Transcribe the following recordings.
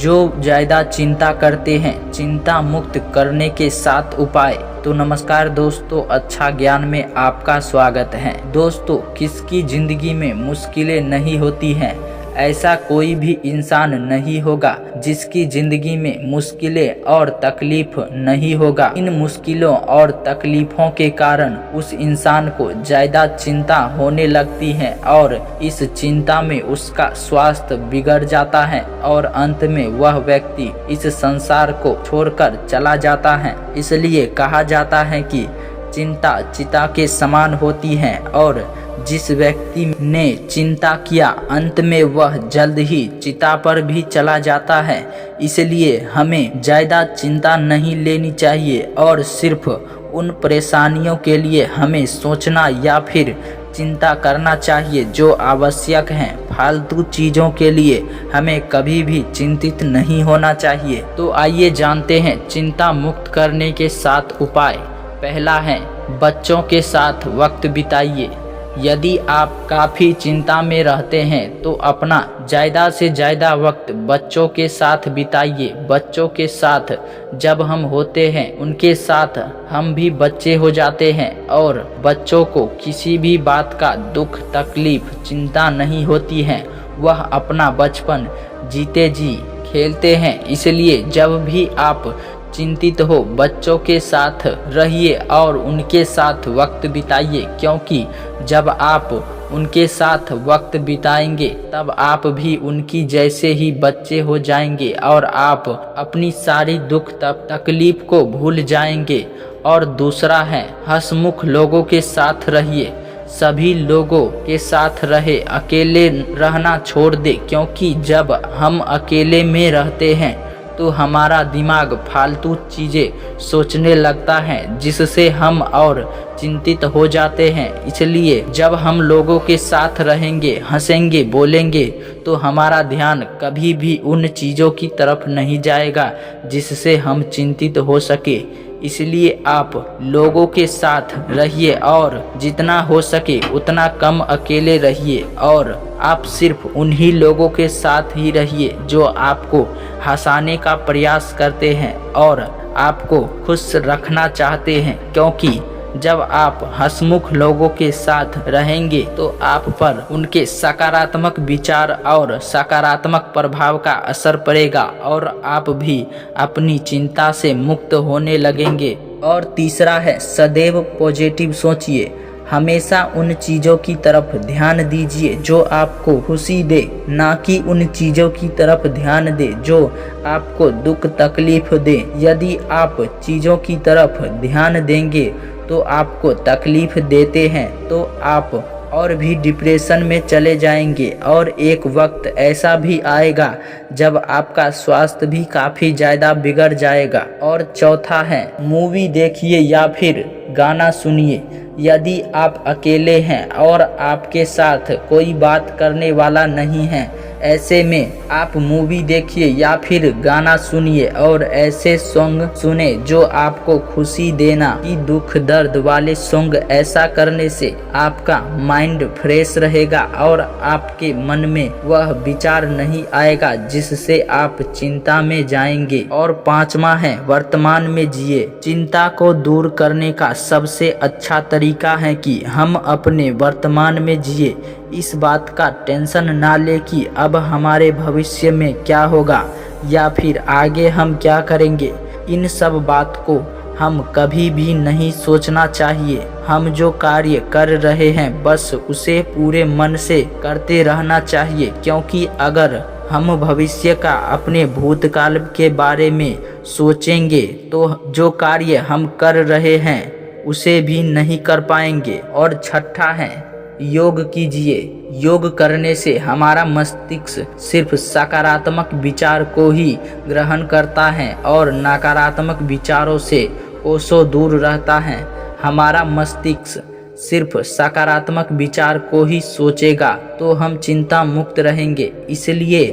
जो ज़्यादा चिंता करते हैं, चिंता मुक्त करने के 7 उपाय। तो नमस्कार दोस्तों, अच्छा ज्ञान में आपका स्वागत है। दोस्तों, किसकी ज़िंदगी में मुश्किलें नहीं होती हैं? ऐसा कोई भी इंसान नहीं होगा जिसकी ज़िंदगी में मुश्किलें और तकलीफ नहीं होगा। इन मुश्किलों और तकलीफ़ों के कारण उस इंसान को ज़्यादा चिंता होने लगती है और इस चिंता में उसका स्वास्थ्य बिगड़ जाता है और अंत में वह व्यक्ति इस संसार को छोड़कर चला जाता है। इसलिए कहा जाता है कि चिंता चिता के समान होती है और जिस व्यक्ति ने चिंता किया अंत में वह जल्द ही चिता पर भी चला जाता है। इसलिए हमें ज़्यादा चिंता नहीं लेनी चाहिए और सिर्फ उन परेशानियों के लिए हमें सोचना या फिर चिंता करना चाहिए जो आवश्यक हैं। फालतू चीज़ों के लिए हमें कभी भी चिंतित नहीं होना चाहिए। तो आइए जानते हैं चिंता मुक्त करने के 7 उपाय। पहला है, बच्चों के साथ वक्त बिताइए। यदि आप काफ़ी चिंता में रहते हैं तो अपना ज़्यादा से ज़्यादा वक्त बच्चों के साथ बिताइए। बच्चों के साथ जब हम होते हैं उनके साथ हम भी बच्चे हो जाते हैं और बच्चों को किसी भी बात का दुख तकलीफ चिंता नहीं होती है। वह अपना बचपन जीते जी खेलते हैं। इसलिए जब भी आप चिंतित हो बच्चों के साथ रहिए और उनके साथ वक्त बिताइए, क्योंकि जब आप उनके साथ वक्त बिताएंगे तब आप भी उनकी जैसे ही बच्चे हो जाएंगे और आप अपनी सारी दुख तकलीफ को भूल जाएंगे। और दूसरा है, हंसमुख लोगों के साथ रहिए। सभी लोगों के साथ रहे, अकेले रहना छोड़ दे, क्योंकि जब हम अकेले में रहते हैं तो हमारा दिमाग फालतू चीज़ें सोचने लगता है जिससे हम और चिंतित हो जाते हैं। इसलिए जब हम लोगों के साथ रहेंगे, हंसेंगे, बोलेंगे तो हमारा ध्यान कभी भी उन चीज़ों की तरफ नहीं जाएगा जिससे हम चिंतित हो सके। इसलिए आप लोगों के साथ रहिए और जितना हो सके उतना कम अकेले रहिए और आप सिर्फ उन्हीं लोगों के साथ ही रहिए जो आपको हंसाने का प्रयास करते हैं और आपको खुश रखना चाहते हैं, क्योंकि जब आप हंसमुख लोगों के साथ रहेंगे तो आप पर उनके सकारात्मक विचार और सकारात्मक प्रभाव का असर पड़ेगा और आप भी अपनी चिंता से मुक्त होने लगेंगे। और तीसरा है, सदैव पॉजिटिव सोचिए। हमेशा उन चीज़ों की तरफ ध्यान दीजिए जो आपको खुशी दे, ना कि उन चीज़ों की तरफ ध्यान दे जो आपको दुख तकलीफ दे। यदि आप चीज़ों की तरफ ध्यान देंगे तो आपको तकलीफ देते हैं तो आप और भी डिप्रेशन में चले जाएंगे और एक वक्त ऐसा भी आएगा जब आपका स्वास्थ्य भी काफ़ी ज़्यादा बिगड़ जाएगा। और चौथा है, मूवी देखिए या फिर गाना सुनिए। यदि आप अकेले हैं और आपके साथ कोई बात करने वाला नहीं है, ऐसे में आप मूवी देखिए या फिर गाना सुनिए और ऐसे सॉन्ग सुने जो आपको खुशी देना कि दुख दर्द वाले सॉन्ग। ऐसा करने से आपका माइंड फ्रेश रहेगा और आपके मन में वह विचार नहीं आएगा जिससे आप चिंता में जाएंगे। और पांचवा है, वर्तमान में जिए। चिंता को दूर करने का सबसे अच्छा तरीका है कि हम अपने वर्तमान में जिए। इस बात का टेंशन ना ले कि अब हमारे भविष्य में क्या होगा या फिर आगे हम क्या करेंगे। इन सब बात को हम कभी भी नहीं सोचना चाहिए। हम जो कार्य कर रहे हैं बस उसे पूरे मन से करते रहना चाहिए, क्योंकि अगर हम भविष्य का अपने भूतकाल के बारे में सोचेंगे तो जो कार्य हम कर रहे हैं उसे भी नहीं कर पाएंगे। और छठा है, योग कीजिए। योग करने से हमारा मस्तिष्क सिर्फ सकारात्मक विचार को ही ग्रहण करता है और नकारात्मक विचारों से कोसों दूर रहता है। हमारा मस्तिष्क सिर्फ सकारात्मक विचार को ही सोचेगा तो हम चिंता मुक्त रहेंगे। इसलिए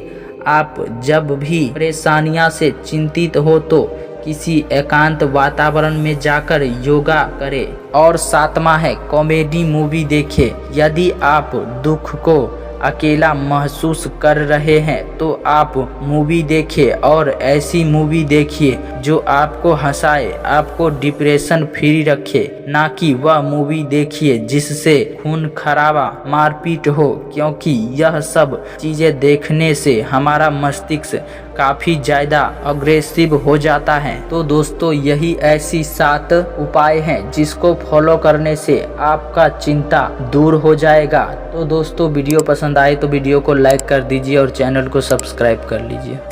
आप जब भी परेशानियां से चिंतित हो तो किसी एकांत वातावरण में जाकर योगा करें। और सातवां है, कॉमेडी मूवी देखें। यदि आप दुख को अकेला महसूस कर रहे हैं तो आप मूवी देखिए और ऐसी मूवी देखिए जो आपको हंसाए, आपको डिप्रेशन फ्री रखे, ना कि वह मूवी देखिए जिससे खून खराबा मारपीट हो, क्योंकि यह सब चीज़ें देखने से हमारा मस्तिष्क काफ़ी ज़्यादा अग्रेसिव हो जाता है। तो दोस्तों यही ऐसी 7 उपाय हैं जिसको फॉलो करने से आपका चिंता दूर हो जाएगा। तो दोस्तों वीडियो पसंद आए तो वीडियो को लाइक कर दीजिए और चैनल को सब्सक्राइब कर लीजिए।